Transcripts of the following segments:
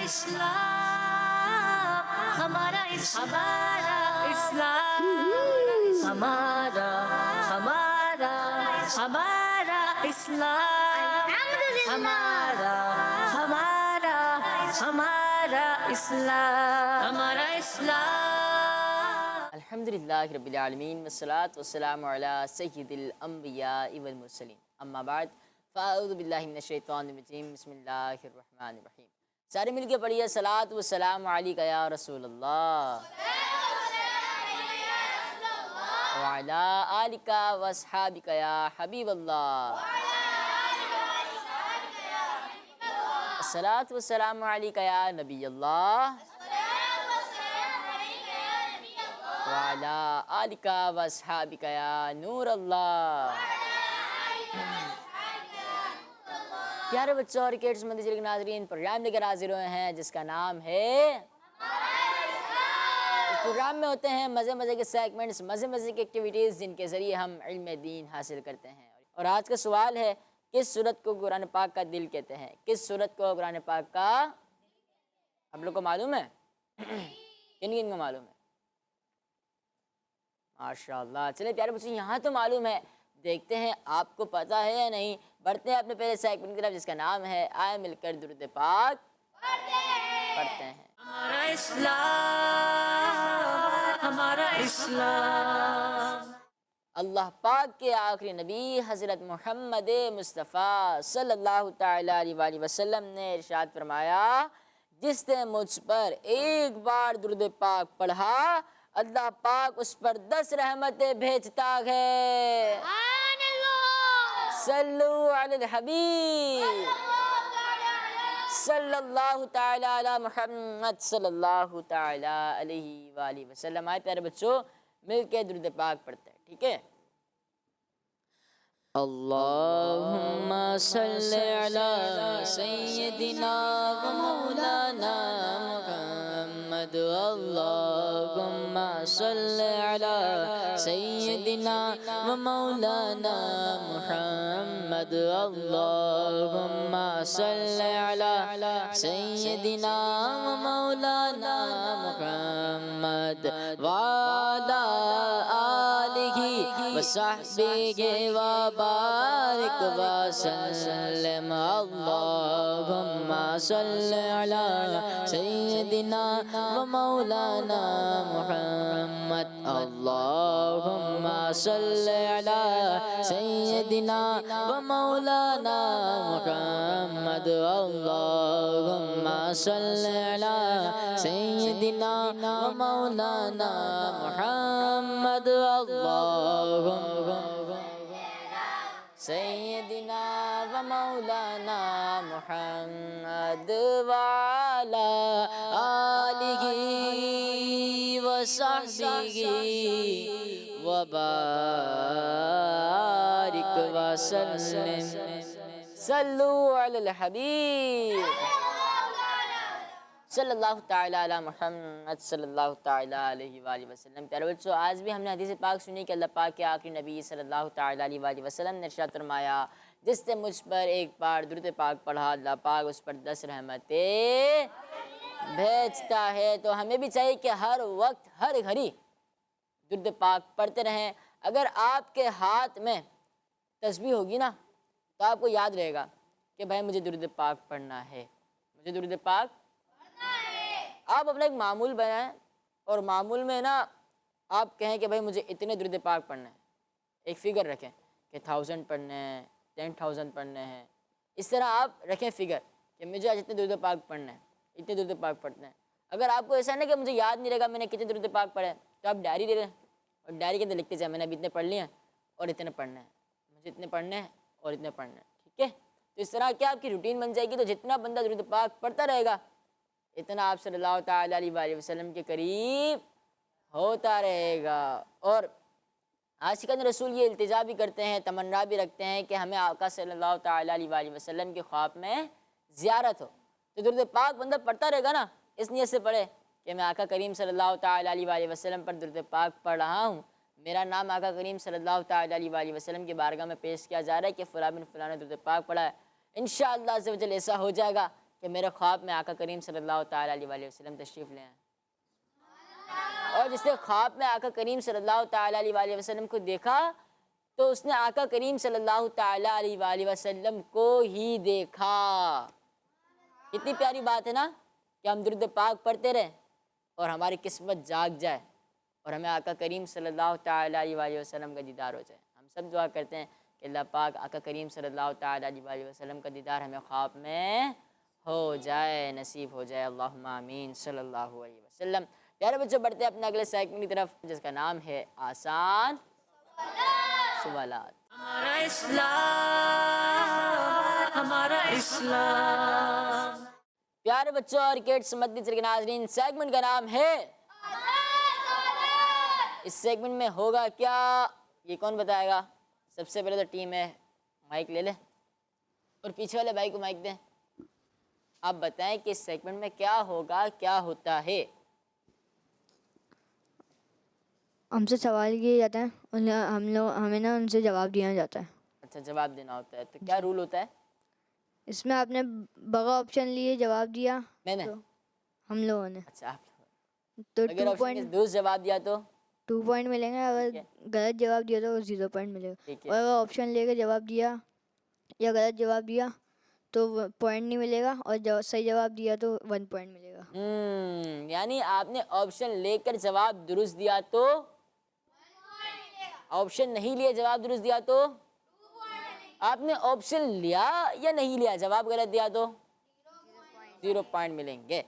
اسلام ہمارا اسلام ہمارا ہمارا ہمارا اسلام ہمارا ہمارا ہمارا اسلام ہمارا اسلام. الحمدللہ رب العالمین والصلاة والسلام علی سید الانبیاء والمرسلین. اما بعد فاعوذ باللہ من الشیطان الرجیم. بسم اللہ الرحمن الرحیم. سارے مل کے پڑھیے صلاۃ والسلام علیکہ یا رسول اللہ وعلی آلکہ واصحابکہ یا حبیب اللہ. الصلاۃ والسلام علیکہ یا نبی اللہ وعلی آلکہ واصحابکہ یا نور اللہ. پیارے بچوں اور کیڈز مندر کے ناظرین، پروگرام لے کر حاضر ہوئے ہیں جس کا نام ہے اس پروگرام میں ہوتے ہیں مزے مزے کے سیگمنٹس، مزے مزے کی ایکٹیویٹیز جن کے ذریعے ہم علم دین حاصل کرتے ہیں. اور آج کا سوال ہے، کس سورت کو قرآن پاک کا دل کہتے ہیں؟ کس سورت کو قرآن پاک کا آپ لوگ کو معلوم ہے؟ کن کن کو معلوم ہے؟ ماشاءاللہ. چلے پیارے بچوں، یہاں تو معلوم ہے، دیکھتے ہیں آپ کو پتہ ہے یا نہیں. بڑھتے ہیں اپنے پہلے سیگمنٹ کی طرف جس کا نام ہے آئے مل کر درود پاک پڑھتے ہیں. ہمارا اسلام ہمارا اسلام. اللہ پاک کے آخری نبی حضرت محمد مصطفیٰ صلی اللہ تعالیٰ علیہ وآلہ وسلم نے ارشاد فرمایا، جس نے مجھ پر ایک بار درود پاک پڑھا اللہ پاک اس پر 10 رحمتیں بھیجتا ہے. صلو علی الحبیب صلی اللہ تعالیٰ علی محمد صلی اللہ تعالیٰ علیہ وآلہ وسلم. آئے پیارے بچوں مل کے درود پاک پڑھتے ہیں، ٹھیک ہے؟ اللہم صلی علی سیدنا و مولانا محمد. اللہم صلی علی سیدنا و مولانا محمد. اللہم صلی علی سیدنا و مولانا محمد وعلی آلہ وصحبہ وبارک وسلم. اللہم صلی علی سیدنا و مولانا محمد. اللہم صلی علی سیدنا و مولانا محمد. اللہم صلی علی سیدنا و مولانا محمد. اللہم سیدنا و مولانا محمد وعلی آلہ وصحبہ وبارک وسلم. صلو علی الحبیب صلی اللہ تعالیٰ علی محمد صلی اللہ تعالیٰ علیہ وآلہ وسلم. پیارے بچوں، آج بھی ہم نے حدیث پاک سنی کہ اللہ پاک کے آخری نبی صلی اللہ تعالیٰ علیہ وآلہ وسلم نے ارشاد فرمایا، جس نے مجھ پر ایک بار درود پاک پڑھا اللہ پاک اس پر 10 رحمتیں بھیجتا ہے. تو ہمیں بھی چاہیے کہ ہر وقت ہر گھڑی درود پاک پڑھتے رہیں. اگر آپ کے ہاتھ میں تسبیح ہوگی نا تو آپ کو یاد رہے گا کہ بھائی مجھے درود پاک پڑھنا ہے، مجھے درود پاک. آپ اپنا ایک معمول بنائیں اور معمول میں نا آپ کہیں کہ بھائی مجھے اتنے درود پاک پڑھنا ہے. ایک فگر رکھیں کہ 1000 پڑھنے ہیں، 10,000 پڑھنے ہیں. اس طرح آپ رکھیں فگر کہ مجھے آج اتنے درود پاک پڑھنے ہیں، اتنے درود پاک پڑھنے ہیں. اگر آپ کو ایسا نہیں کہ مجھے یاد نہیں رہے گا میں نے کتنے درود پاک پڑھے، تو آپ ڈائری لے لیں اور ڈائری کے اندر لکھتے جائیں میں نے ابھی اتنے پڑھ لیے ہیں اور اتنے پڑھنے ہیں، مجھے اتنے پڑھنے ہیں اور اتنے پڑھنے ہیں. ٹھیک ہے؟ تو اس طرح کیا آپ کی روٹین بن جائے گی. تو جتنا بندہ درود پاک پڑھتا رہے گا اتنا آپ صلی اللہ تعالیٰ علیہ وآلہ وسلم کے قریب ہوتا رہے گا. اور عاشقان رسول یہ التجا بھی کرتے ہیں، تمنا بھی رکھتے ہیں کہ ہمیں آقا صلی اللہ تعالیٰ علیہ وآلہ وسلم کے خواب میں زیارت ہو. تو درود پاک بندہ پڑھتا رہے گا نا، اس نیت سے پڑھے کہ میں آقا کریم صلی اللہ تعالیٰ علیہ وآلہ وسلم پر درود پاک پڑھ رہا ہوں، میرا نام آقا کریم صلی اللہ تعالیٰ علیہ وآلہ وسلم کی بارگاہ میں پیش کیا جا رہا ہے کہ فلاں بن فلاں نے درود پاک پڑھا ہے. انشاءاللہ عز و جل ایسا ہو جائے گا کہ میرے خواب میں آقا کریم صلی اللہ تعالیٰ علیہ وآلہ وسلم تشریف لے آئیں، اور جس نے خواب میں آقا کریم صلی اللہ تعالیٰ علیہ وآلہ وسلم کو دیکھا تو اس نے آقا کریم صلی اللہ تعالیٰ علیہ وآلہ وسلم کو ہی دیکھا۔ کتنی پیاری بات ہے نا کہ ہم درود پاک پڑھتے رہیں اور ہماری قسمت جاگ جائے اور ہمیں آقا کریم صلی اللہ تعالیٰ علیہ وآلہ وسلم کا دیدار ہو جائے۔ ہم سب دعا کرتے ہیں کہ اللہ پاک آقا کریم صلی اللہ تعالیٰ علیہ وآلہ وسلم کا دیدار ہمیں خواب میں ہو جائے، نصیب ہو جائے، اللہم آمین صلی اللہ علیہ وسلم۔ پیارے بچوں، بڑھتے ہیں اپنے اگلے سیگمنٹ کی طرف جس کا نام ہے آسان سوالات۔ ہمارا اسلام، ہمارا اسلام۔ پیارے بچوں اور کڈس مدنی چینل کے ناظرین، سیگمنٹ کا نام ہے اس سیگمنٹ میں ہوگا کیا، یہ کون بتائے گا؟ سب سے پہلے تو ٹیم ہے، مائک لے لیں اور پیچھے والے بھائی کو مائک دیں۔ آپ بتائیں کہ اس سیگمنٹ میں کیا ہوگا، کیا ہوتا ہے؟ ہم سے سوال کیے جاتے ہیں، ہمیں نا ان سے جواب دیا جاتا ہے۔ اچھا، جواب دینا ہوتا ہے، تو کیا رول ہوتا ہے؟ اس میں آپ نے بغیر آپشن لیے جواب دیا میں نے؟ تو ہم لوگوں نے اچھا، آپ تو اگر آپشن کے درست جواب دیا تو 2 پوائنٹ ملیں گے، اگر غلط جواب دیا تو 0 پوائنٹ ملے گا، ٹھیک اور ہے، اگر آپشن لے کے جواب دیا یا غلط جواب دیا تو پوائنٹ نہیں ملے گا، اور صحیح جواب دیا تو 1 پوائنٹ ملے گا۔ یعنی آپ نے آپشن لے کر جواب درست دیا تو آپشن نہیں لیا جواب درست دیا تو آپ نے آپشن لیا یا نہیں لیا جواب غلط دیا تو 0 پوائنٹ ملیں گے۔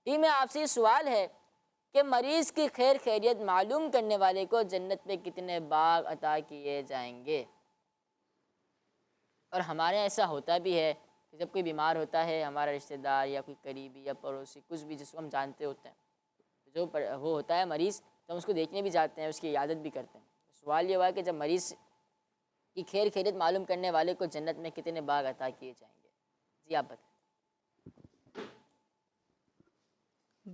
ٹیم میں آپ سے یہ سوال ہے کہ مریض کی خیر خیریت معلوم کرنے والے کو جنت میں کتنے باغ عطا کیے جائیں گے؟ اور ہمارے یہاں ایسا ہوتا بھی ہے کہ جب کوئی بیمار ہوتا ہے، ہمارا رشتہ دار یا کوئی قریبی یا پڑوسی کچھ بھی جس کو ہم جانتے ہوتے ہیں، جو وہ ہوتا ہے مریض، تو ہم اس کو دیکھنے بھی جاتے ہیں، اس کی عیادت بھی کرتے ہیں۔ سوال یہ ہوا کہ جب مریض کی خیر خیریت معلوم کرنے والے کو جنت میں کتنے باغ عطا کیے جائیں گے؟ جی آپ بتائیں۔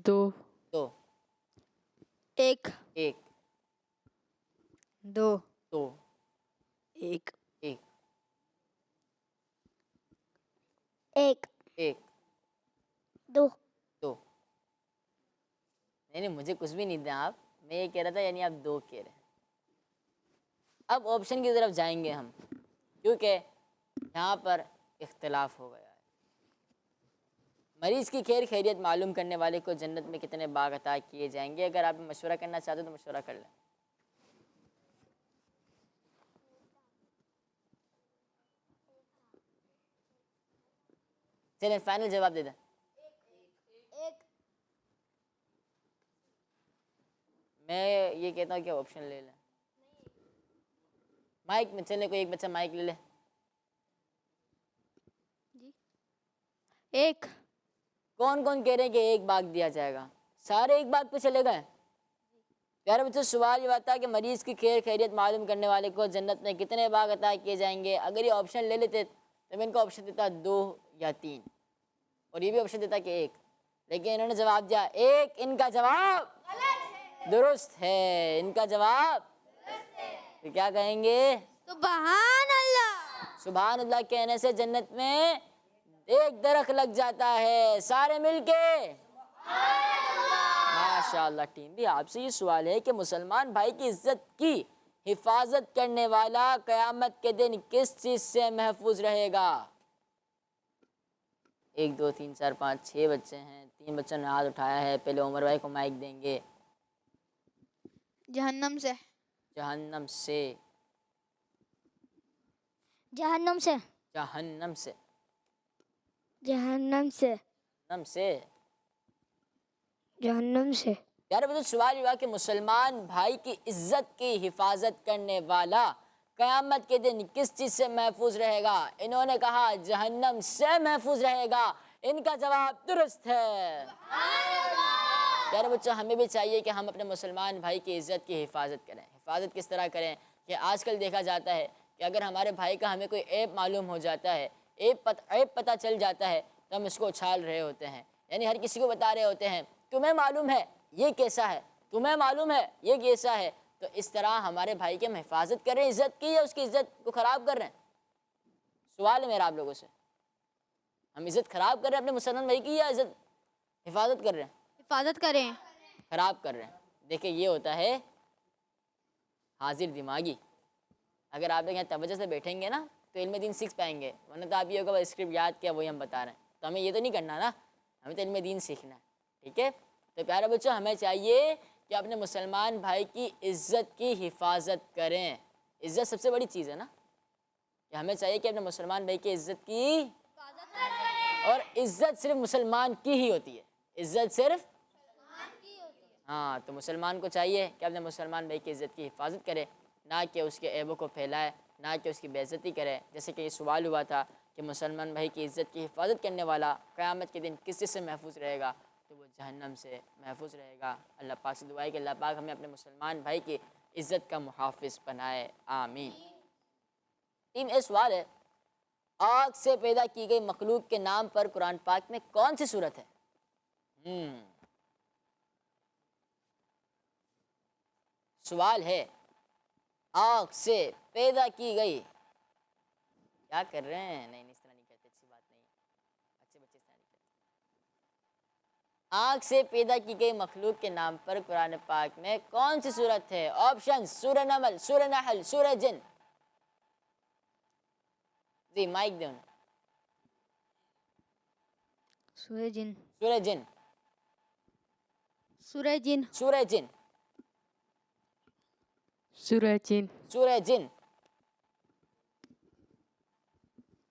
2 دو 1 ایک 2 دو 1 ایک 1 ایک 2 دو نہیں مجھے کچھ بھی نہیں دیں آپ، میں یہ کہہ رہا تھا یعنی آپ 2 کہہ رہے ہیں۔ اب آپشن کی طرف جائیں گے ہم، کیونکہ یہاں پر اختلاف ہو گیا ہے۔ مریض کی خیر خیریت معلوم کرنے والے کو جنت میں کتنے باغ عطا کیے جائیں گے؟ اگر آپ مشورہ کرنا چاہتے ہو تو مشورہ کر لیں۔ چلیں فائنل جواب دے دیں۔ 1 میں یہ کہتا ہوں کہ آپشن لے لیں۔ مائک میں چلے، کوئی ایک بچہ مائک لے لے۔ 1 کون کون کہہ رہے ہیں کہ 1 باغ دیا جائے گا؟ سارے 1 باغ پہ چلے گئے؟ پیارے بچوں، سوال یہ بات ہے کہ مریض کی خیر خیریت معلوم کرنے والے کو جنت میں کتنے باغ عطا کیے جائیں گے؟ اگر یہ آپشن لے لیتے تو میں ان کو آپشن دیتا 2 یا 3، اور یہ بھی آپشن دیتا کہ 1، لیکن انہوں نے جواب دیا 1۔ ان کا جواب درست ہے، ان کا جواب تو کیا کہیں گے؟ سبحان اللہ۔ سبحان اللہ کہنے سے جنت میں 1 درخت لگ جاتا ہے، سارے مل کے ماشاءاللہ۔ ٹیم بھی آپ سے یہ سوال ہے کہ مسلمان بھائی کی عزت کی حفاظت کرنے والا قیامت کے دن کس چیز سے محفوظ رہے گا؟ 1 2 3 4 5 6 بچے ہیں، 3 بچوں نے ہاتھ اٹھایا ہے۔ پہلے عمر بھائی کو مائک دیں گے۔ جہنم سے۔ جہنم سے۔ جہنم سے۔ جہنم سے۔ جہنم سے۔ جہنم سے۔ جہنم سے۔ پیارے بچوں، سوال یہ ہوا کہ مسلمان بھائی کی عزت کی حفاظت کرنے والا قیامت کے دن کس چیز سے محفوظ رہے گا؟ انہوں نے کہا جہنم سے محفوظ رہے گا، ان کا جواب درست ہے۔ پیارے بچوں، ہمیں بھی چاہیے کہ ہم اپنے مسلمان بھائی کی عزت کی حفاظت کریں۔ حفاظت کس طرح کریں کہ آج کل دیکھا جاتا ہے کہ اگر ہمارے بھائی کا ہمیں کوئی عیب معلوم ہو جاتا ہے، عیب پتہ چل جاتا ہے، تو ہم اس کو اچھال رہے ہوتے ہیں، یعنی ہر کسی کو بتا رہے ہوتے ہیں تمہیں معلوم ہے یہ کیسا ہے، تمہیں معلوم ہے یہ کیسا ہے۔ تو اس طرح ہمارے بھائی کی ہم حفاظت کر رہے ہیں عزت کی، یا اس کی عزت کو خراب کر رہے ہیں؟ سوال ہے میرا آپ لوگوں سے۔ ہم عزت خراب کر رہے ہیں اپنے مسلمان بھائی کی یا عزت حفاظت کر رہے ہیں؟ حفاظت کریں. خراب کر رہے ہیں. دیکھیں یہ ہوتا ہے حاضر دماغی. اگر آپ یہاں توجہ سے بیٹھیں گے نا تو علم دین سیکھ پائیں گے، ورنہ تو آپ یہ ہوگا اسکرپٹ یاد کیا وہی ہم بتا رہے ہیں. تو ہمیں یہ تو نہیں کرنا نا، ہمیں تو علم دین سیکھنا ہے. ٹھیک ہے؟ تو پیارے بچوں ہمیں چاہیے کہ اپنے مسلمان بھائی کی عزت کی حفاظت کریں. عزت سب سے بڑی چیز ہے نا، کہ ہمیں چاہیے کہ اپنے مسلمان بھائی کی عزت کی، اور عزت صرف مسلمان کی ہی ہوتی ہے. عزت صرف ہاں، تو مسلمان کو چاہیے کہ اپنے مسلمان بھائی کی عزت کی حفاظت کرے، نہ کہ اس کے عیبوں کو پھیلائے، نہ کہ اس کی بے عزتی کرے. جیسے کہ یہ سوال ہوا تھا کہ مسلمان بھائی کی عزت کی حفاظت کرنے والا قیامت کے دن کس چیز سے محفوظ رہے گا؟ تو وہ جہنم سے محفوظ رہے گا. اللہ پاک سے دعا ہے کہ اللہ پاک ہمیں اپنے مسلمان بھائی کی عزت کا محافظ بنائے. آمین. ٹیم اے سوال ہے، آگ سے پیدا کی گئی مخلوق کے نام پر قرآن پاک میں کون سی صورت ہے؟ سوال ہے آگ سے پیدا کی گئی، کیا کر رہے ہیں؟ نہیں اس طرح نہیں کہتے، اچھی بات نہیں ہے، اچھے بچے اس طرح نہیں کہتے. آگ سے پیدا کی گئی مخلوق کے نام پر قرآن پاک میں کون سی صورت ہے؟ آپشن: سورہ نمل، سورہ نحل، سورہ جن. جی مائک دیں. سورہ جن. سورہ جن. سورہ جن. سورہ جن. سورہ جن. سورہ جن.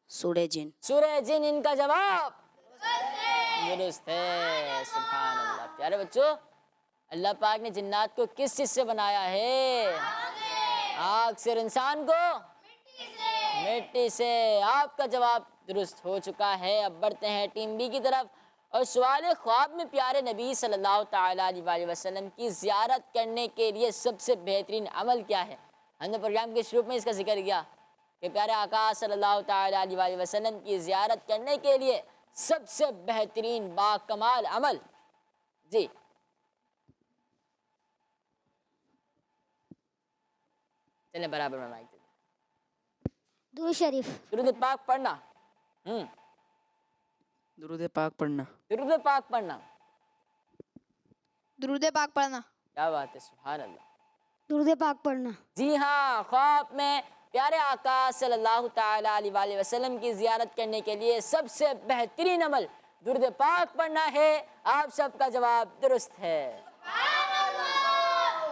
سورہ جن. سورہ جن ان کا جواب درست ہے. سبحان اللہ. پیارے بچوں، اللہ پاک نے جنات کو کس چیز سے بنایا ہے؟ آگ سے. اور انسان کو مٹی سے. آپ کا جواب درست ہو چکا ہے. اب بڑھتے ہیں ٹیم بی کی طرف، اور سوال خواب میں پیارے نبی صلی اللہ تعالیٰ علیہ وسلم کی زیارت کرنے کے لیے سب سے بہترین عمل کیا ہے؟ ہم نے پروگرام کے شروع میں اس کا ذکر کیا کہ پیارے آقا صلی اللہ تعالیٰ علیہ وسلم کی زیارت کرنے کے لیے سب سے بہترین باکمال عمل. جی چلیں برابر میں مائک دے دیں. درود شریف. درود پاک پڑھنا. درود پاک پڑھنا. درود پاک پڑھنا. درود پاک پڑھنا. کیا بات ہے، سبحان اللہ. درود پاک پڑھنا. جی ہاں، خواب میں پیارے آقا صلی اللہ تعالیٰ علیہ وسلم کی زیارت کرنے کے لیے سب سے بہترین عمل درود پاک پڑھنا ہے. آپ سب کا جواب درست ہے.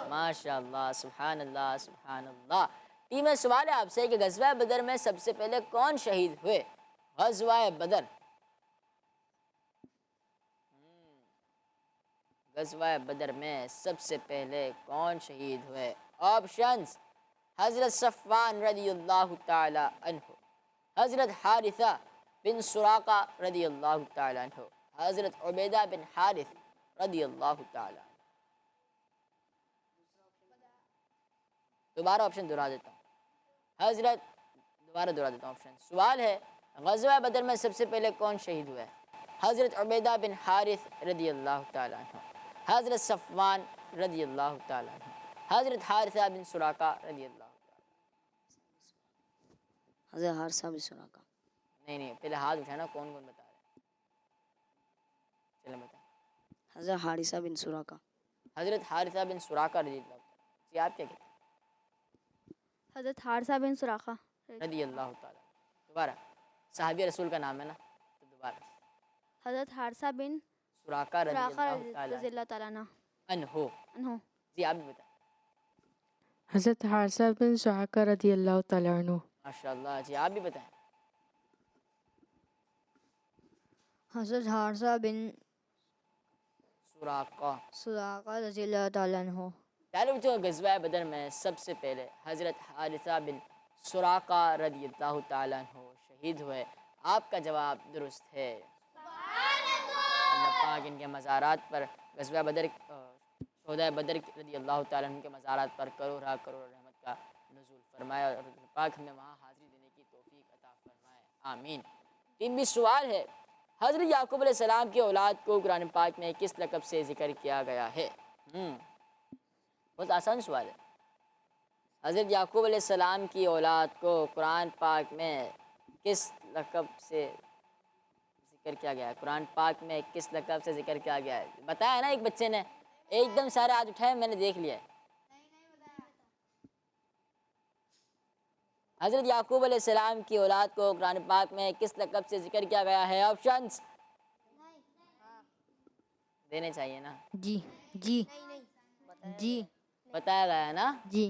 ماشاء اللہ، سبحان اللہ، سبحان اللہ. ٹیم سوال ہے آپ سے کہ غزوہ بدر میں سب سے پہلے کون شہید ہوئے؟ غزوہ بدر. غزوہ بدر میں سب سے پہلے کون شہید ہوئے؟ آپشنز: حضرت صفوان رضی اللہ تعالی عنہ، حضرت حارثہ بن سراقہ رضی اللہ تعالی عنہ، حضرت عبیدہ بن حارث رضی اللہ تعالی عنہ. دوبارہ آپشن دہرا دیتا ہوں. دوبارہ دہرا دیتا ہوں آپشن. سوال ہے غزوہ بدر میں سب سے پہلے کون شہید ہوئے؟ حضرت عبیدہ بن حارث رضی اللہ تعالی عنہ، حضرت صفوان رضی اللہ تعالی عنہ، حضرت حارثہ بن سراقہ رضی اللہ تعالی. حضرت حارثہ بن سراقہ. نہیں پہلے ہاتھ اٹھانا کون کون بتا رہے ہیں. چلیں بتائیں. حضرت حارثہ بن سراقہ. حضرت حارثہ بن سراقہ رضی اللہ تعالی. جی آپ کیا کہتے ہیں؟ حضرت حارثہ بن سراقہ رضی اللہ تعالی. دوبارہ صحابی رسول کا نام ہے نا، تو دوبارہ حضرت حارثہ بن سراقہ رضی اللہ تعالی رضی اللہ تعالیٰ عنہ. جی آپ بھی بتائیں. حضرت حارثہ بن سراقہ رضی اللہ تعالیٰ عنہ. ماشاء اللہ. جی آپ بھی بتائیں. حضرت حارثہ بن سراقہ رضی اللہ تعالیٰ عنہ. پیارے بچوں، غزوہ بدر میں سب سے پہلے حضرت حارثہ بن سراقہ رضی اللہ تعالیٰ عنہ شہید ہوئے. آپ کا جواب درست ہے. اللہ پاک ان کے مزارات پر غزوہ بدر، شہدائے بدر رضی اللہ تعالیٰ عنہ کے مزارات پر کروڑ کروڑ رحمت کا نزول فرمائے، اور اللہ پاک ہمیں وہاں حاضری دینے کی توفیق عطا فرمائے. آمین. ٹیم بھی سوال ہے، حضرت یعقوب علیہ السلام کی اولاد کو قرآن پاک میں کس لقب سے ذکر کیا گیا ہے؟ بہت آسان سوال ہے. حضرت یعقوب علیہ السلام کی اولاد کو قرآن پاک میں کس لقب سے ذکر کیا گیا ہے؟ قرآن پاک میں کس لقب سے ذکر کیا گیا ہے؟ بتایا نا ایک بچے نے، ایک دم سارے ہاتھ اٹھائے، میں نے دیکھ لیا ہے۔ حضرت یعقوب علیہ السلام کی اولاد کو قرآن پاک میں کس لقب سے ذکر کیا گیا ہے؟ آپشنز دینے چاہیے نا، جی جی جی بتایا گیا ہے نا۔ جی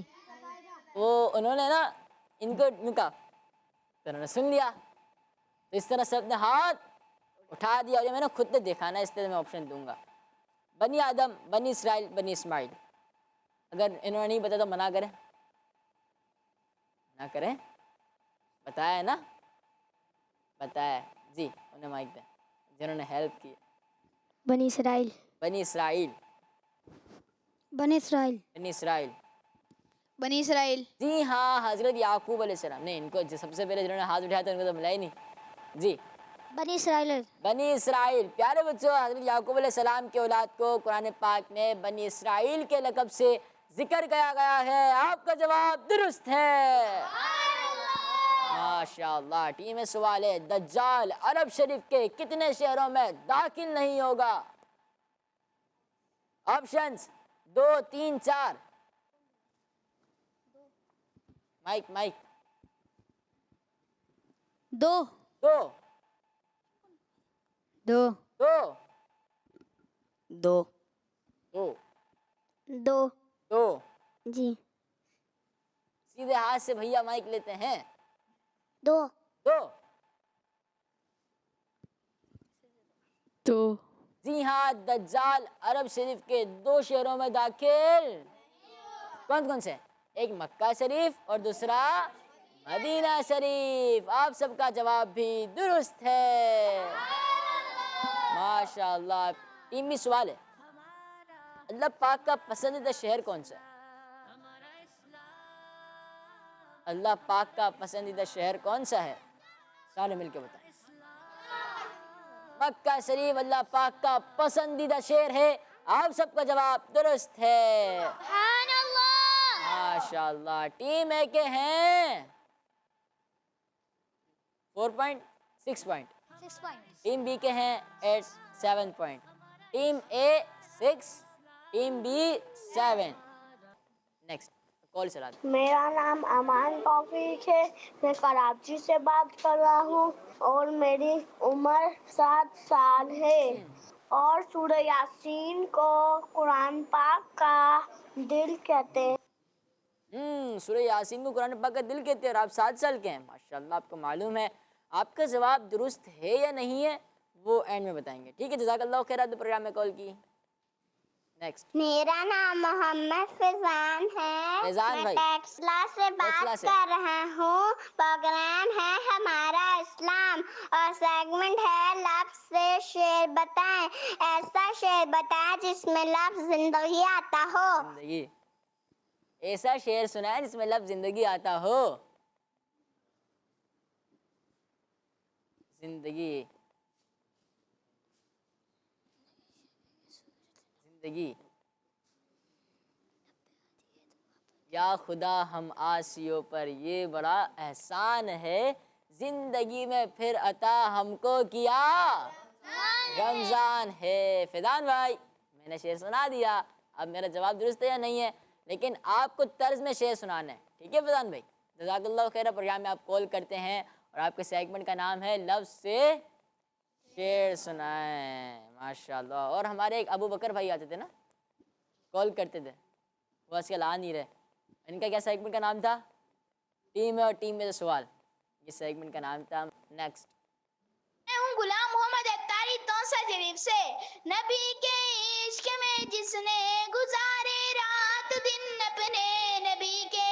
وہ انہوں نے نا ان کو نکا تو انہوں نے سن لیا، تو اس طرح سے اپنے ہاتھ اٹھا دیا، اور یہ میں نے خود نے دیکھا نا، اس لیے میں آپشن دوں گا۔ بنی آدم، بنی اسرائیل، بنی اسماعیل۔ اگر انہوں نے نہیں بتایا تو منع کریں، نہ کریں، بتایا ہے نا، بتایا ہے جی۔ انہیں مائک دیں جنہوں نے ہیلپ کی۔ بنی اسرائیل بنی اسرائیل، بنی اسرائیل، بنی اسرائیل، بنی اسرائیل، جی ہاں، حضرت یعقوب علیہ السلام نے ان کو سب سے پہلے جنہوں نے ہاتھ اٹھایا تھا ان کو تو ملا ہی نہیں جی۔ بنی اسرائیل بنی اسرائیل، پیارے بچوں، حضرت یعقوب علیہ السلام کی اولاد کو قرآن پاک میں بنی اسرائیل کے لقب سے ذکر کیا گیا ہے۔ آپ کا جواب درست ہے، ماشاء اللہ۔ ٹیم سوال ہے، دجال عرب شریف کے کتنے شہروں میں داخل نہیں ہوگا؟ آپشنز 2، 3، 4۔ مائک مائک، 2، 2، دو 2، دو 2، دو 2۔ جی سیدھے ہاتھ سے بھیا مائک لیتے ہیں۔ دو 2، دو جی ہاں، دجال عرب شریف کے 2 شہروں میں داخل۔ کون کون سے؟ ایک مکہ شریف اور دوسرا مدینہ شریف۔ آپ سب کا جواب بھی درست ہے، ماشاء اللہ۔ ٹیم بھی سوال ہے، اللہ پاک کا پسندیدہ شہر کون سا ہے؟ اللہ پاک کا پسندیدہ شہر کون سا ہے؟ سارے مل کے بتائیں۔ مکہ شریف اللہ پاک کا پسندیدہ شہر ہے۔ آپ سب کا جواب درست ہے، ماشاء اللہ۔ ٹیم اے کے ہیں 4 پوائنٹ، 6 پوائنٹ۔ ٹیم بی کے ہیں 7 پوائنٹ۔ ٹیم اے 6، ٹیم بی 7۔ نیکسٹ کال چلا دیں۔ میرا نام امان توفیق ہے، میں کراچی سے بات کر رہا ہوں اور میری عمر 7 سال ہے، اور سورہ یاسین کو قرآن پاک کا دل کہتے ہیں۔ سورہ یاسین کو قرآن پاک کا دل کہتے ہیں، اور آپ 7 سال کے ہیں، ماشاءاللہ۔ آپ کو معلوم ہے، آپ کا جواب درست ہے یا نہیں ہے وہ اینڈ میں بتائیں گے، ٹھیک ہے؟ جزاک اللہ خیر، آپ نے پروگرام میں کال کی۔ نیکسٹ میرا نام محمد فیضان ہے، فیضان میں بھائی، ٹیکسلا سے ٹیکسلا بات سے۔ کر رہا ہوں۔ پروگرام ہے ہمارا اسلام، اور سیگمنٹ ہے لفظ سے شعر بتائیں۔ ایسا شعر بتائیں جس میں لفظ زندگی آتا ہو۔ زندگی، ایسا شعر سنائیں جس میں لفظ زندگی آتا ہو۔ زندگی، زندگی، یا خدا ہم آسیوں پر یہ بڑا احسان ہے، زندگی میں پھر عطا ہم کو کیا رمضان ہے۔ فیضان بھائی، میں نے شعر سنا دیا، اب میرا جواب درست ہے یا نہیں ہے، لیکن آپ کو طرز میں شعر سنانا ہے، ٹھیک ہے فیضان بھائی؟ جزاک اللہ خیر۔ پروگرام میں آپ کال کرتے ہیں اور آپ کے سیگمنٹ کا نام ہے لفظ سے شعر سنائیں، ماشاءاللہ۔ اور ہمارے ایک ابو بکر بھائی آتے تھے نا، کال کرتے تھے، وہ آج کل آ نہیں رہے۔ ان کا کیا سیگمنٹ کا نام تھا؟ ٹیم ہے اور ٹیم میں سوال، یہ سیگمنٹ کا نام تھا۔ نیکسٹ، میں ہوں غلام محمد اختاری تونسا شریف سے۔ نبی کے عشق میں جس نے گزارے رات دن اپنے، نبی کے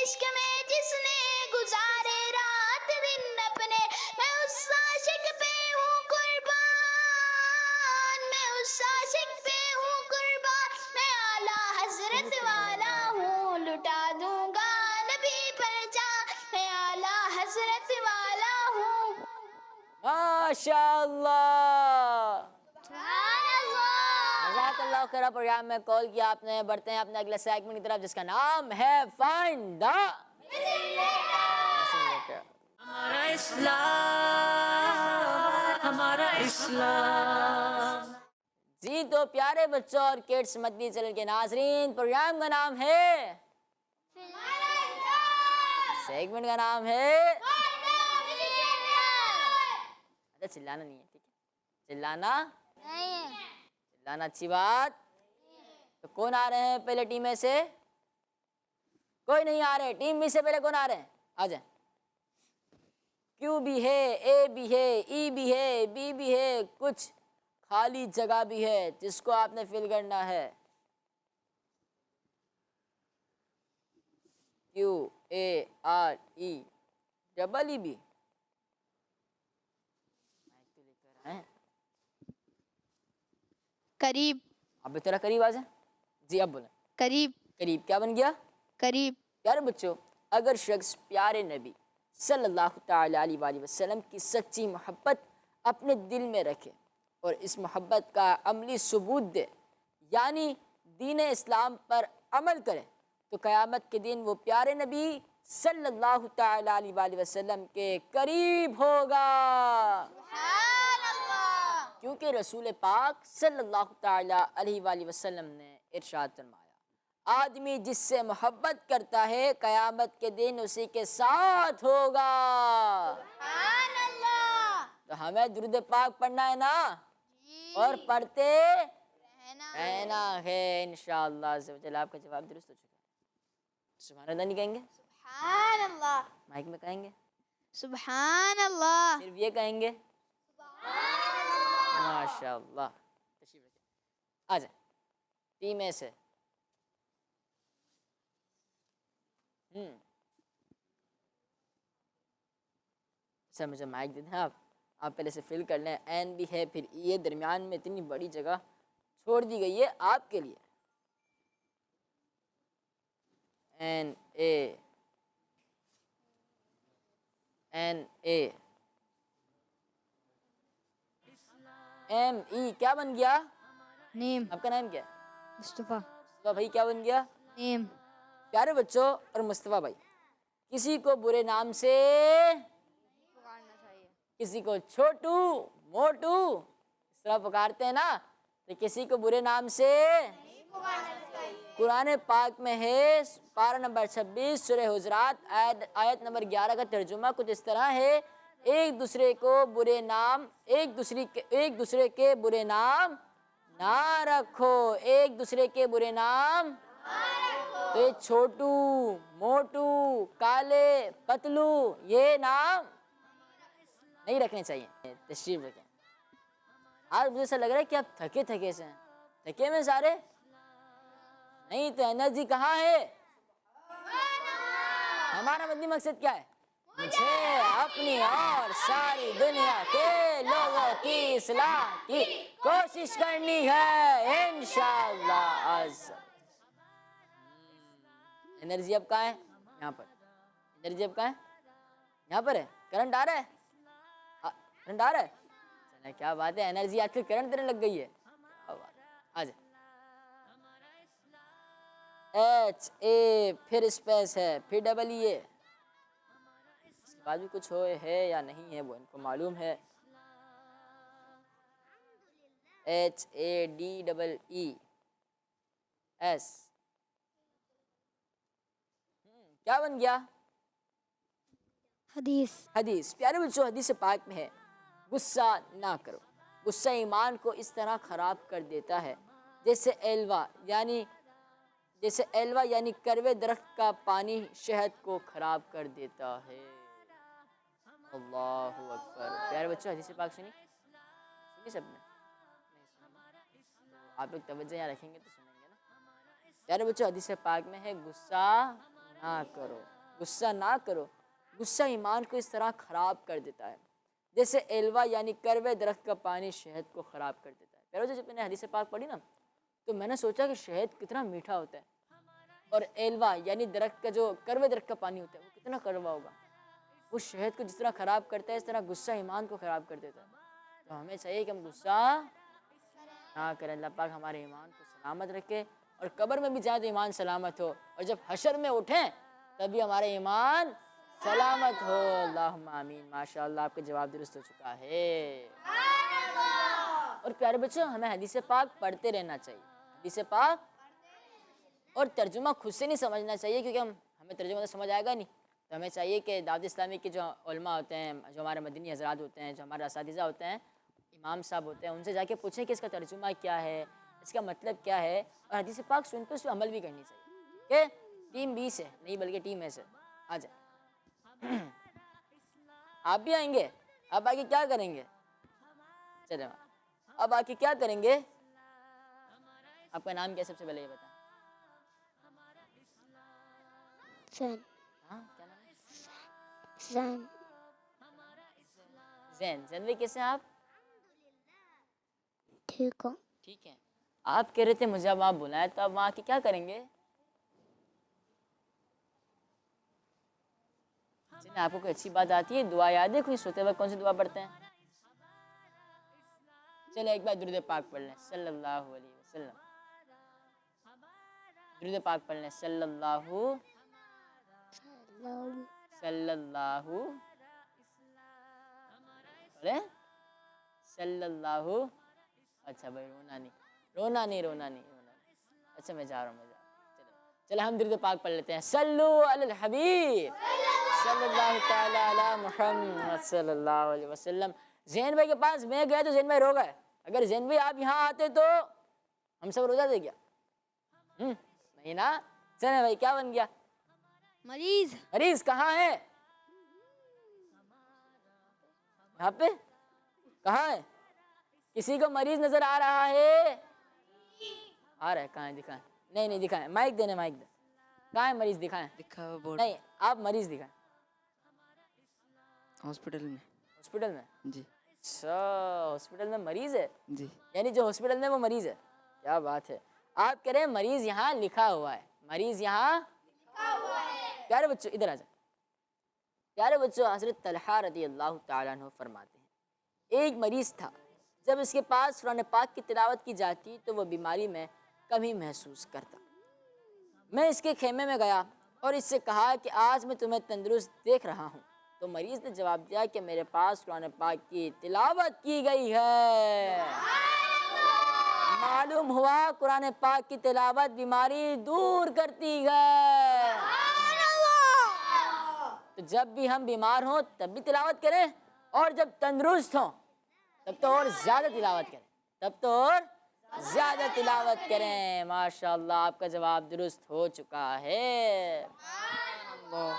عشق میں جس نے گزارے رات دن اپنے، میں اس عاشق پہ ہوں قربان، میں اس عاشق پہ ہوں قربان، میں اعلیٰ حضرت والا ہوں، لٹا دوں گا نبی پر جان، میں اعلیٰ حضرت والا ہوں۔ ماشاءاللہ، جزاک اللہ خیر۔ پروگرام میں کال کیا آپ نے، بڑھتے ہیں اپنے اگلے سیگمنٹ کی طرف جس کا نام ہے فائنڈ دا ہمارا اسلام. جی تو پیارے بچوں اور کڈس مدنی چینل کے ناظرین، پروگرام کا نام ہے، سیگمنٹ کا نام ہے، اچھا چلانا نہیں ہے، ٹھیک ہے، چلانا اچھی بات. تو کون آ رہے ہیں پہلے ٹیم میں سے؟ کوئی نہیں آ رہے. ٹیم میں سے پہلے کون آ رہے ہیں؟ آ جائیں. کیو بھی ہے، اے بھی ہے، ای بھی ہے، بی بھی ہے، کچھ خالی جگہ بھی ہے جس کو آپ نے فل کرنا ہے. Q A R E double E B. قریب. اب تیرا قریب آ جائیں. جی اب بولیں. قریب. قریب کیا بن گیا؟ قریب. پیارے بچوں، اگر شخص پیارے نبی صلی اللہ تعالیٰ علیہ وآلہ وسلم کی سچی محبت اپنے دل میں رکھے اور اس محبت کا عملی ثبوت دے، یعنی دین اسلام پر عمل کرے، تو قیامت کے دن وہ پیارے نبی صلی اللہ تعالیٰ علیہ وآلہ وسلم کے قریب ہوگا. کیونکہ رسول پاک صلی اللہ تعالیٰ علیہ وآلہ وسلم نے ارشاد فرمایا، آدمی جس سے محبت کرتا ہے قیامت کے دن اسی کے ساتھ ہوگا. تو ہمیں درود پاک پڑھنا ہے نا، اور پڑھتے رہنا ہے انشاءاللہ عز و جل. آپ کا جواب درست ہو چکا ہے. سبحان اللہ نہیں کہیں گے؟ سبحان اللہ. مائک میں کہیں گے؟ سبحان اللہ. صرف یہ کہیں گے؟ ماشاءاللہ. تشریف رکھیں. آ جائیں ٹیم اے سے. اچھا مجھے مائک دے دیں. آپ پہلے سے فل کر لیں. این بھی ہے، پھر یہ درمیان میں اتنی بڑی جگہ چھوڑ دی گئی ہے آپ کے لیے. این اے، این اے، ایم ای کیا بن گیا؟ نیم. آپ کا نام کیا ہے؟ مصطفیٰ. مصطفیٰ بھائی کیا بن گیا؟ نیم. پیارے بچوں اور مصطفیٰ بھائی، کسی کو برے نام سے، کسی کو چھوٹو موٹو اس طرح پکارتے ہیں نا، تو کسی کو برے نام سے قرآن پاک میں ہے پارہ نمبر 26 سورہ حجرات آیت نمبر 11 کا ترجمہ کچھ اس طرح ہے، ایک دوسرے کو برے نام، ایک دوسرے کے برے نام نہ رکھو، ایک دوسرے کے برے نام. تو یہ چھوٹو موٹو کالے پتلو یہ نام نہیں رکھنے چاہیے. تشریف رکھیں. آج مجھے ایسا لگ رہا ہے کہ آپ تھکے تھکے سے ہیں. تھکے میں سارے نہیں تو انرجی کہاں ہے؟ ہمارا مدنی مقصد کیا ہے؟ مجھے اپنی اور ساری دنیا کے لوگوں کی اصلاح کی کوشش کرنی ہے انشاءاللہ. انرجی اب کہاں ہے؟ یہاں پر. انرجی اب کہاں ہے؟ یہاں پر ہے. کرنٹ آ رہا ہے؟ کرنٹ آ رہا ہے؟ چلے کیا بات ہے، انرجی آج کل کرنٹ دینے لگ گئی ہے. آ جائے. ایچ اے پھر اسپیس ہے، پھر ڈبل ای ہے. اس کے بعد بھی کچھ ہے یا نہیں ہے وہ ان کو معلوم ہے. H A D double E S کیا بن گیا؟ حدیث. حدیث. پیارے بچوں حدیث پاک میں ہے غصہ نہ کرو. غصہ ایمان کو اس طرح خراب کر دیتا ہے جیسے ایلوا یعنی کروے درخت کا پانی شہد کو خراب کر دیتا ہے. اللہ اکبر. پیارے بچوں حدیث پاک سنی سب نے؟ آپ لوگ توجہ یہاں رکھیں گے تو سنیں گے نا. پیارے بچوں حدیث پاک میں ہے غصہ نہ کرو. غصہ نہ کرو. غصہ ایمان کو اس طرح خراب کر دیتا ہے جیسے ایلوا یعنی کروے درخت کا پانی شہد کو خراب کر دیتا ہے. پیارے بچوں جب میں نے حدیث پاک پڑھی نا تو میں نے سوچا کہ شہد کتنا میٹھا ہوتا ہے اور ایلوا یعنی درخت کا جو کروے درخت کا پانی ہوتا ہے وہ کتنا کڑوا ہوگا. وہ شہد کو جس طرح خراب کرتا ہے اس طرح غصہ ایمان کو خراب کر دیتا ہے. تو ہمیں چاہیے کہ ہم غصہ نہ کریں. اللہ پاک ہمارے ایمان کو سلامت رکھے اور قبر میں بھی جائیں تو ایمان سلامت ہو، اور جب حشر میں اٹھیں تب بھی ہمارا ایمان سلامت ہو، اللہم آمین. ماشاء اللہ آپ کا جواب درست ہو چکا ہے. اور پیارے بچوں ہمیں حدیث پاک پڑھتے رہنا چاہیے. حدیث پاک اور ترجمہ خود سے نہیں سمجھنا چاہیے، کیونکہ ہمیں ترجمہ تو سمجھ آئے گا نہیں. تو ہمیں چاہیے کہ دعوت اسلامی کے جو علماء ہوتے ہیں، جو ہمارے مدنی حضرات ہوتے ہیں، جو ہمارے اساتذہ ہوتے ہیں، امام صاحب ہوتے ہیں، ان سے جا کے پوچھیں کہ اس کا ترجمہ کیا ہے، اس کا مطلب کیا ہے. اور حدیث پاک سن کے اس پہ عمل بھی کرنی چاہیے. کہ ٹیم بی سے نہیں بلکہ ٹیم اے سے آ جائیں. آپ بھی آئیں گے. اب آگے کیا کریں گے؟ چلیں اب آگے کیا کریں گے؟ آپ کا نام کیا سب سے پہلے یہ بتائیں. ہاں کیا نام ہے؟ زین. زین بھائی کیسے ہیں آپ؟ ٹھیک ہو. ٹھیک ہے. آپ کہہ رہے تھے مجھے اب آپ بلائیں، تو اب وہاں کے کیا کریں گے؟ چلیں آپ کو کوئی اچھی بات آتی ہے؟ دعا یاد ہے کوئی؟ سوتے وقت کون سی دعا پڑھتے ہیں؟ چلیں ایک بار درود پاک پڑھ لیں صلی اللہ علیہ وسلم. درود پاک پڑھ لیں صلی اللہ صلی اللہ. اچھا بھائی رونا نہیں. اچھا میں جا رہا ہوں. چلے ہم درود پاک پڑھ لیتے ہیں. صلو علی الحبیب صلی اللہ تعالی علی محمد صلی اللہ علیہ وسلم. زین بھائی کے پاس میں گیا تو زین بھائی رو گئے. اگر زین بھائی آپ یہاں آتے تو ہم سب رو جاتے کیا؟ نہیں نا. زین بھائی کیا بن گیا؟ مریض. مریض کہاں ہے؟ یہاں پہ کہاں ہے؟ کسی کو مریض نظر آ رہا ہے؟ آ رہا ہے. کہاں ہے؟ دکھائیں. نہیں دکھائیں. مائک دینے. مائک دے. کہاں ہے مریض؟ دکھائیں. نہیں آپ مریض دکھائیں. ہاسپٹل میں. ہاسپٹل میں؟ جی. اچھا ہاسپٹل میں مریض ہے. جی. یعنی جو ہاسپٹل میں وہ مریض ہے. کیا بات ہے. آپ کہہ رہے ہیں مریض یہاں لکھا ہوا ہے. مریض یہاں پیارے بچوں ادھر آ جائیں. پیارے بچوں حضرت طلحہ رضی اللہ تعالیٰ عنہ فرماتے ہیں ایک مریض تھا. جب اس کے پاس قرآن پاک کی تلاوت کی جاتی تو وہ بیماری میں کمی محسوس کرتا. میں اس کے خیمے میں گیا اور اس سے کہا کہ آج میں تمہیں تندرست دیکھ رہا ہوں. تو مریض نے جواب دیا کہ میرے پاس قرآن پاک کی تلاوت کی گئی ہے. معلوم ہوا قرآن پاک کی تلاوت بیماری دور کرتی ہے. تو جب بھی ہم بیمار ہوں تب بھی تلاوت کریں، اور جب تندرست ہوں تب تو اور زیادہ تلاوت کریں. ماشاءاللہ آپ کا جواب درست ہو چکا ہے.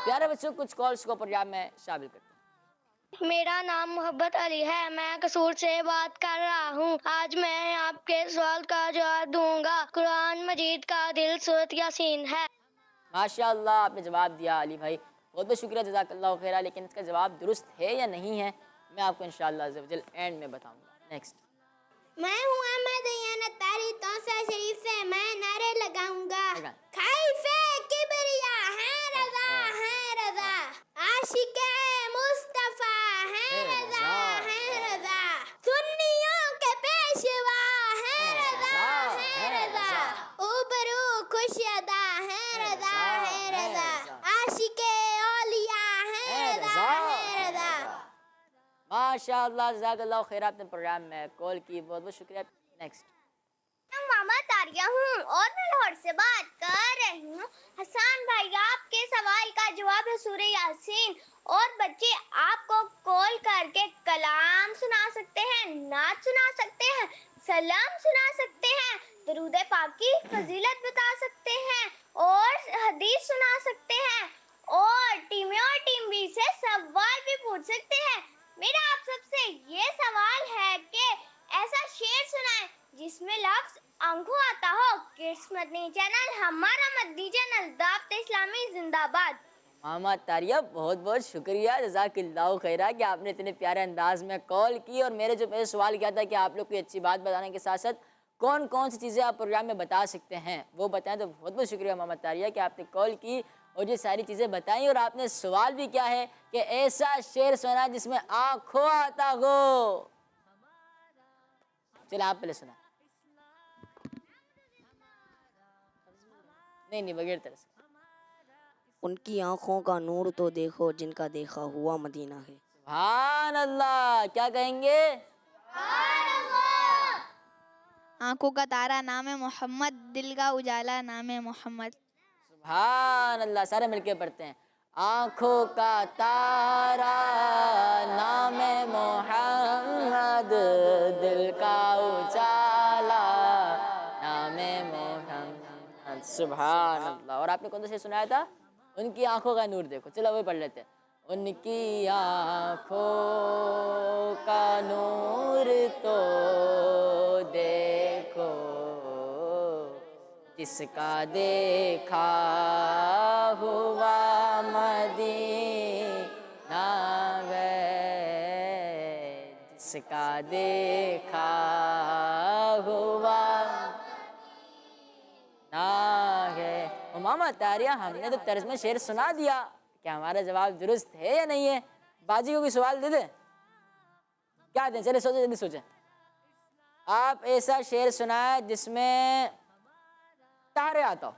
پیارے بچوں کچھ کالز کو پروگرام میں شامل کرتے ہیں. میرا نام محبت علی ہے. میں قصور سے بات کر رہا ہوں. آج میں آپ کے سوال کا جواب دوں گا. قرآن مجید کا دل سورۃ یاسین ہے. ماشاءاللہ آپ نے جواب دیا علی بھائی، بہت بہت شکریہ، جزاک اللہ خیرہ. لیکن اس کا جواب درست ہے یا نہیں ہے میں آپ کو انشاءاللہ عز و جل اینڈ میں بتاؤں گا. نیکسٹ. میں ہوں احمد عین اتاری توسہ شریف سے. میں نعرے لگاؤں گا. خائفے کبریا ہے رضا ہے رضا، عاشق مصطفیٰ ہے رضا ہے رضا، سنیوں کے پیشوا ہے رضا ہے رضا، اوبرو خوش ادا ہے رضا ہے رضا، عاشق اولیاء ہے رضا ہے رضا. ماشاءاللہ جزاک اللہ خیر. آپ نے پروگرام میں کال کی، بہت بہت شکریہ. نیکسٹ. میں ماما تاریہ ہوں اور میں لاہور سے بات کر رہی ہوں. حسان بھائی آپ کے سوال کا جواب ہے سورہ یاسین. اور بچے آپ کو کال کر کے کلام سنا سکتے ہیں، نعت سنا سکتے ہیں، سلام سنا سکتے ہیں، درود پاک کی فضیلت بتا سکتے ہیں، اور حدیث سنا سکتے ہیں، اور ٹیم اے اور ٹیم بی سے سوال بھی پوچھ سکتے ہیں. میرا آپ سب سے یہ سوال ہے کہ ایسا شعر سنائیں جس میں لفظ آنکھوں آتا ہو. کڈس مدنی چینل، ہمارا مدنی چینل، دعوت اسلامی زندہ باد. ماما تاریہ بہت بہت شکریہ، جزاک اللہ خیرہ کہ آپ نے اتنے پیارے انداز میں کال کی. اور میرے جو پہلے سوال کیا تھا کہ آپ لوگ کوئی اچھی بات بتانے کے ساتھ ساتھ کون کون سی چیزیں آپ پروگرام میں بتا سکتے ہیں وہ بتائیں. تو بہت بہت شکریہ ماما تاریہ کہ آپ نے کال کی اور یہ ساری چیزیں بتائیں. اور آپ نے سوال بھی کیا ہے کہ ایسا شعر سنا جس میں آنکھوں آتا ہو. چلے آپ پہلے سنا. نہیں بغیر طرح سے. ان کی آنکھوں کا نور تو دیکھو جن کا دیکھا ہوا مدینہ ہے. سبحان اللہ. کیا کہیں گے؟ آنکھوں کا تارا نام ہے محمد، دل کا اجالا نام ہے محمد. سبحان اللہ. سارے مل کے پڑھتے ہیں. آنکھوں کا تارا نام محمد، دل کا اجالا نام محمد. سبحان اللہ. اور آپ نے کون سا شعر سنایا تھا؟ ان کی آنکھوں کا نور دیکھو. چلو وہی پڑھ لیتے ہیں. ان کی آنکھوں کا نور تو دیکھو جس کا دیکھا ہوا مدینہ ہے، جس کا دیکھا ہوا نہ ہے. ماما تاریہ ہم نے تو طرز میں شعر سنا دیا، کیا ہمارا جواب درست ہے یا نہیں ہے؟ باجی کو بھی سوال دے دیں؟ کیا دیں؟ چلے سوچیں، جلدی سوچیں. آپ ایسا شعر سنائیں جس میں تارے آتا ہو،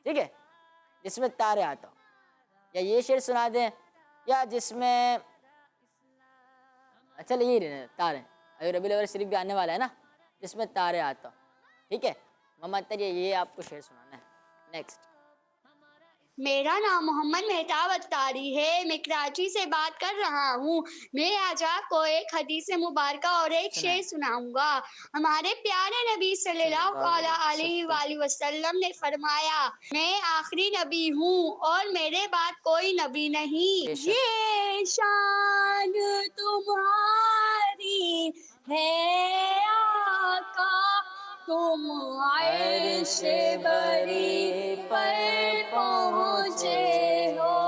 ٹھیک ہے، جس میں تارے آتا ہو. یا یہ شعر سنا دیں، یا جس میں چلے یہ رہنے تارے. ابھی ربیع الاول شریف بھی آنے والا ہے نا، جس میں تارے آتا ہو. ٹھیک ہے محمد تریہ، یہ آپ کو شعر سنانا ہے. نیکسٹ. میرا نام محمد مہتاب اتاری ہے، میں کراچی سے بات کر رہا ہوں. میں آج آپ کو ایک حدیث مبارکہ اور ایک شعر سناؤں گا. ہمارے پیارے نبی صلی اللہ علیہ وآلہ وسلم نے فرمایا، میں آخری نبی ہوں اور میرے بعد کوئی نبی نہیں. یہ شان تمہاری ہے آقا، تم عرش بری پر پہنچے ہو.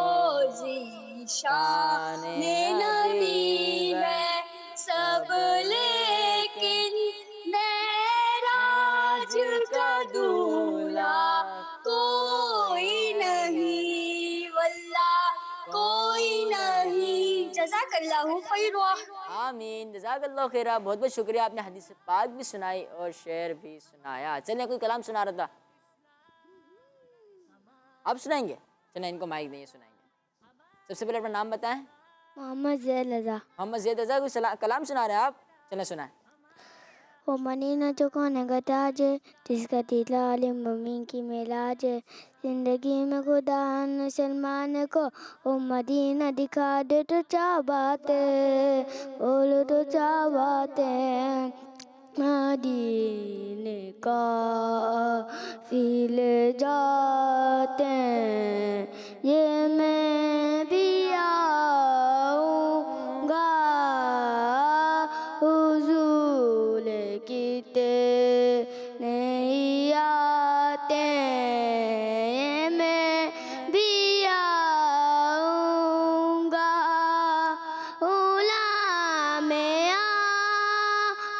ذیشان نبی ہے سب لیکن معراج کا دولہا کوئی نہیں، واللہ کوئی نہیں. جزاک اللہ خیر. آمین. جزاک اللہ خیر. بہت بہت شکریہ، آپ نے حدیث پاک بھی سنائی اور شعر بھی سنایا. چلیں کوئی کلام سنا رہا تھا، آپ سنائیں گے؟ چلیں ان کو مائک دیں، یہ سنائیں گے. سب سے پہلے اپنا نام بتائیں. محمد زید رضا. محمد زید رضا. کوئی کلام سنا رہے ہیں آپ؟ چلیں سنائیں. وہ مدینہ جو کونے کا تاج ہے، جس کا تیلا عالم مومن کی معراج ہے. زندگی میں خدا مسلمان کو وہ مدینہ دکھا دے تو چاہ باتیں بولو تو چاہ باتیں. مدینے کا فیل جاتے ہیں، یہ میں بھی آؤں گا. حضور کتے نہیں آتے ہیں، یہ میں بھی آؤں گا. غلام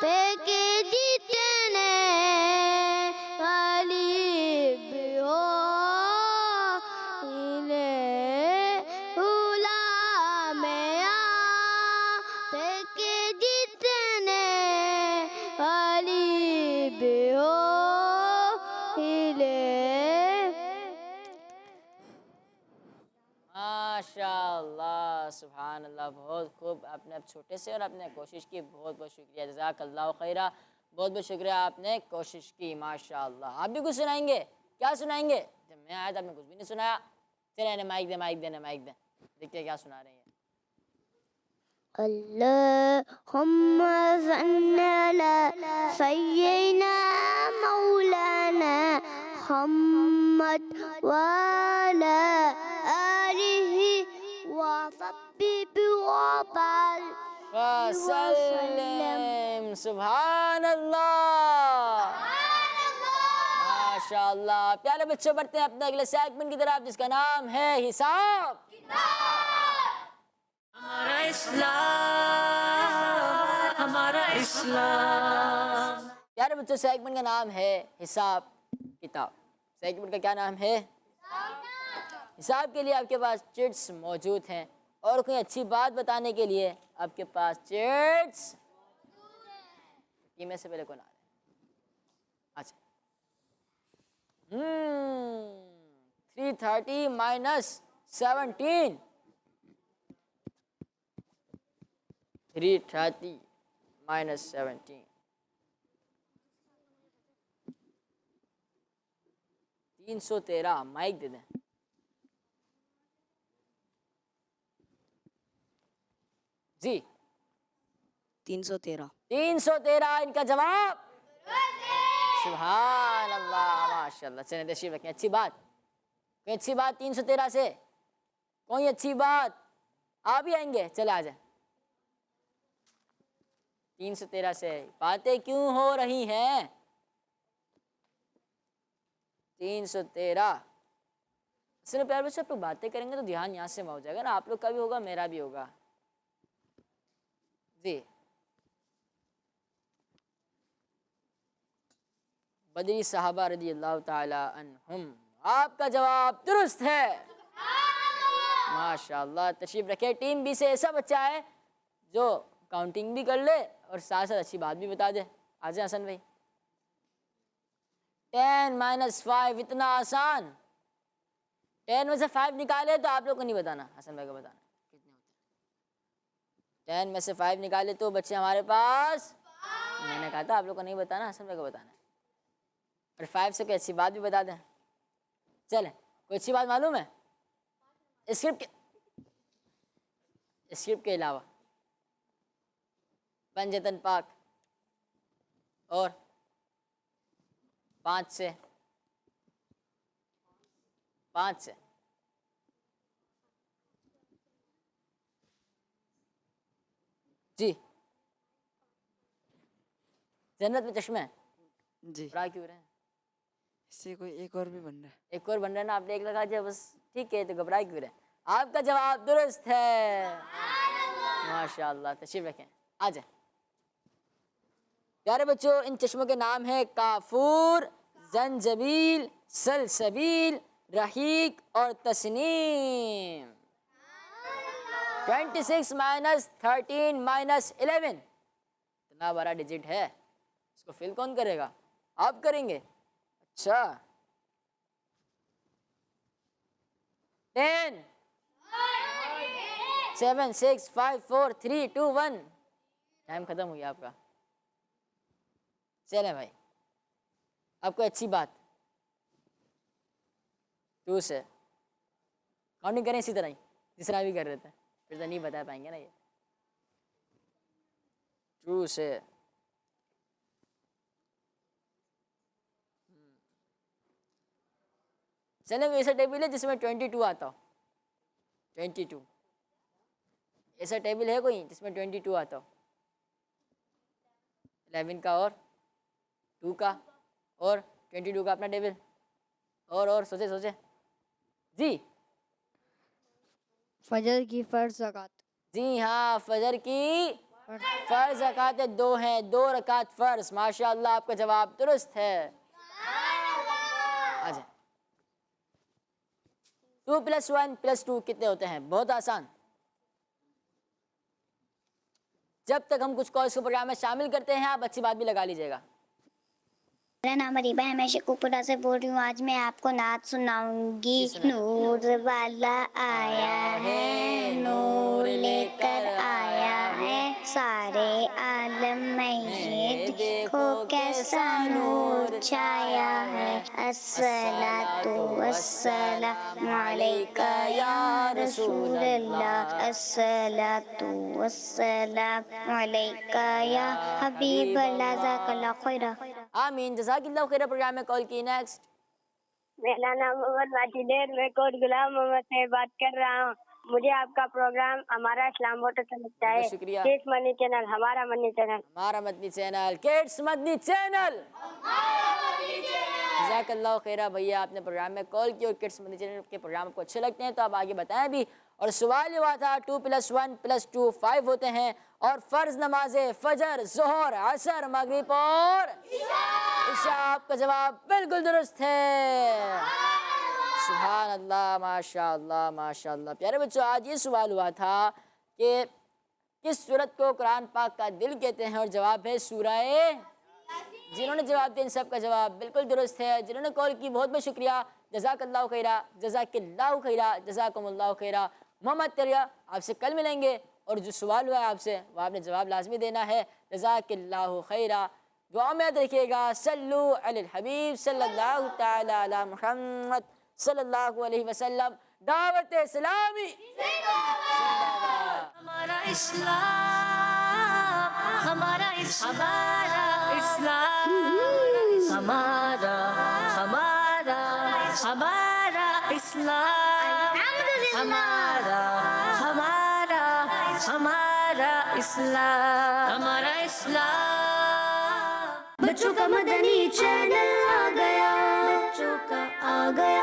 آپ کے جتنے غالب ہو، غلام آپ کے جتنے غالب ہو. ماشاء اللہ. سبحان اللہ. بہت خوب. آپ نے اب چھوٹے سے اور آپ نے کوشش کی. بہت بہت شکریہ. جزاک اللہ خیرہ. بہت بہت شکریہ، آپ نے کوشش کی. ماشاء اللہ. آپ بھی کچھ سنائیں گے؟ کیا سنائیں گے؟ جب میں آیا تھا آپ نے کچھ بھی نہیں سنایا. چلیں مائک دیں، مائک دیں، مائک دیں. دیکھتے کیا سنا رہے ہیں. اللہم صل علی سیدنا مولانا محمد وعلی آلہ وصحبہ وسلم. سبحان اللہ. ماشاء اللہ. پیارے بچوں، بڑھتے ہیں اپنے اگلے سیگمنٹ کی طرف، جس کا نام ہے حساب. ہمارا اسلام، ہمارا اسلام. پیارے بچوں، سیگمنٹ کا نام ہے حساب کتاب. سیگمنٹ کا کیا نام ہے؟ حساب کے لیے آپ کے پاس چٹس موجود ہیں، اور کوئی اچھی بات بتانے کے لیے آپ کے پاس چٹس. ٹیم میں سے پہلے کون آ رہے ہیں؟ اچھا. 330 minus 17. 330 minus 17. 313. مائک دے دیں. جی 313. 313 ان کا جواب. سبحان اللہ ماشاء اللہ. چلیں تشریف رکھیں. اچھی بات. کوئی اچھی بات 313 سے؟ کوئی اچھی بات؟ آپ ہی آئیں گے؟ چلے آ جائیں. 313 سے باتیں کیوں ہو رہی ہیں؟ 313. صرف پیار بچے آپ لوگ باتیں کریں گے تو دھیان یہاں سے ہو جائے گا نا. آپ لوگ کا بھی ہوگا، میرا بھی ہوگا. جی بدری صحابہ رضی اللہ تعالی عنہم. آپ کا جواب درست ہے. ماشاء اللہ. تشریف رکھے. ٹیم بی سے ایسا بچہ ہے جو کاؤنٹنگ بھی کر لے اور ساتھ ساتھ اچھی بات بھی بتا دے. آ جائیں حسن بھائی. 10 minus 5 اتنا آسان. 10 میں سے 5 نکالے تو آپ لوگ کو نہیں بتانا، حسن بھائی کو بتانا کتنے ہوتے ہیں. 10 میں سے 5 نکالے تو بچے ہمارے پاس، میں نے کہا تھا آپ لوگ کو نہیں بتانا، حسن بھائی کو بتانا ہے. اور 5 سے کوئی اچھی بات بھی بتا دیں. چلیں کوئی اچھی بات معلوم ہے اسکرپٹ کے علاوہ؟ پنجتن پاک اور 5 سے جی جنت میں چشمے جی بڑا کیوں رہے ہیں؟ اس سے کوئی ایک اور بھی بن رہا ہے. ایک اور بن رہا ہے نا. آپ نے ایک لگا دیا بس. ٹھیک ہے تو گھبراہ کیوں رہے؟ آپ کا جواب درست ہے. ماشاء اللہ. تشریف رکھیں. آ جائیں. پیارے بچوں ان چشموں کے نام ہیں کافور، زنجبیل، سلسبیل، رحیق اور تسنیم. 26 minus 13 minus 11 اتنا بڑا ڈیجٹ ہے. اس کو فل کون کرے گا؟ آپ کریں گے. اچھا 10 7 6 5 4 3 2 1. ٹائم ختم ہو گیا آپ کا. چلیں بھائی اب کوئی اچھی بات. 2 سے کاؤنٹنگ کریں اسی طرح ہی جس طرح بھی کر رہے تھے، پھر تو نہیں بتا پائیں گے نا. یہ 2 سے چلیں کوئی ایسا ٹیبل ہے جس میں 22 آتا ہو. 22 ایسا ٹیبل ہے کوئی جس میں 22 آتا ہو؟ 11 کا اور 2 کا اور 22 کا اپنا ٹیبل. اور سوچے جی. فجر کی فرض زکوٰۃ. جی ہاں فجر کی فرض زکوٰۃ 2 ہیں. 2 رکعت فرض. ماشاء اللہ آپ کا جواب درست ہے. آ جائیں. 2 + 1 + 2 کتنے ہوتے ہیں؟ بہت آسان. جب تک ہم کچھ کالس کو پروگرام میں شامل کرتے ہیں آپ اچھی بات بھی لگا لیجیے گا. میرا نام اریبہ ہے، میں شیخوپورہ سے بول رہی ہوں. آج میں آپ کو نعت سناؤں گی. نور والا آیا ہے، نور لے کر آیا ہے، سارے عالم میں یہ دیکھو کیسا نور چھایا ہے. الصلاۃ والسلام علیکہ یا رسول اللہ، الصلاۃ والسلام علیکہ یا حبیب اللہ، جزاک اللہ خیرہ. آمین جزاک اللہ خیر. پروگرام میں کال کی. نیکسٹ. میرا نام محمد واجد ہے، میں کوٹ غلام محمد سے بات کر رہا ہوں. مجھے آپ کا پروگرام ہمارا اسلام بہت اچھا لگتا ہے. بہت شکریہ. کڈس مدنی چینل ہمارا مدنی چینل. ہمارا مدنی چینل کڈس مدنی چینل. جزاک اللہ خیرہ بھیا آپ نے پروگرام میں کال کی اور کڈس مدنی چینل کے پروگرام آپ کو اچھے لگتے ہیں تو آپ آگے بتائیں بھی. اور سوال یہ ہوا تھا 2 + 1 + 2 5 ہوتے ہیں اور فرض نمازیں فجر، ظہر، عصر، مغرب اور عشاء. آپ کا جواب بالکل درست ہے. سبحان اللہ ماشاء اللہ ماشاء اللہ. پیارے بچوں آج یہ سوال ہوا تھا کہ کس سورت کو قرآن پاک کا دل کہتے ہیں اور جواب ہے سورہ جنہوں نے جواب دیا ان سب کا جواب بالکل درست ہے. جنہوں نے کال کی بہت بہت شکریہ. جزاک اللہ خیرہ, جزاک اللہ خیرہ, جزاکم اللہ خیرہ. محمد تریہ آپ سے کل ملیں گے, اور جو سوال ہوا ہے آپ سے وہ آپ نے جواب لازمی دینا ہے. جزاک اللہ خیرہ. دعا میں یاد رکھیے گا. صلو علی الحبیب صلی اللہ تعالی علی محمد صلی اللہ علیہ وسلم. دعوت اسلامی ہمارا اسلام, ہمارا اسلام, ہمارا اسلام, ہمارا اسلام, ہمارا اسلام. بچوں کا مدنی چینل آ گیا, بچوں کا آ گیا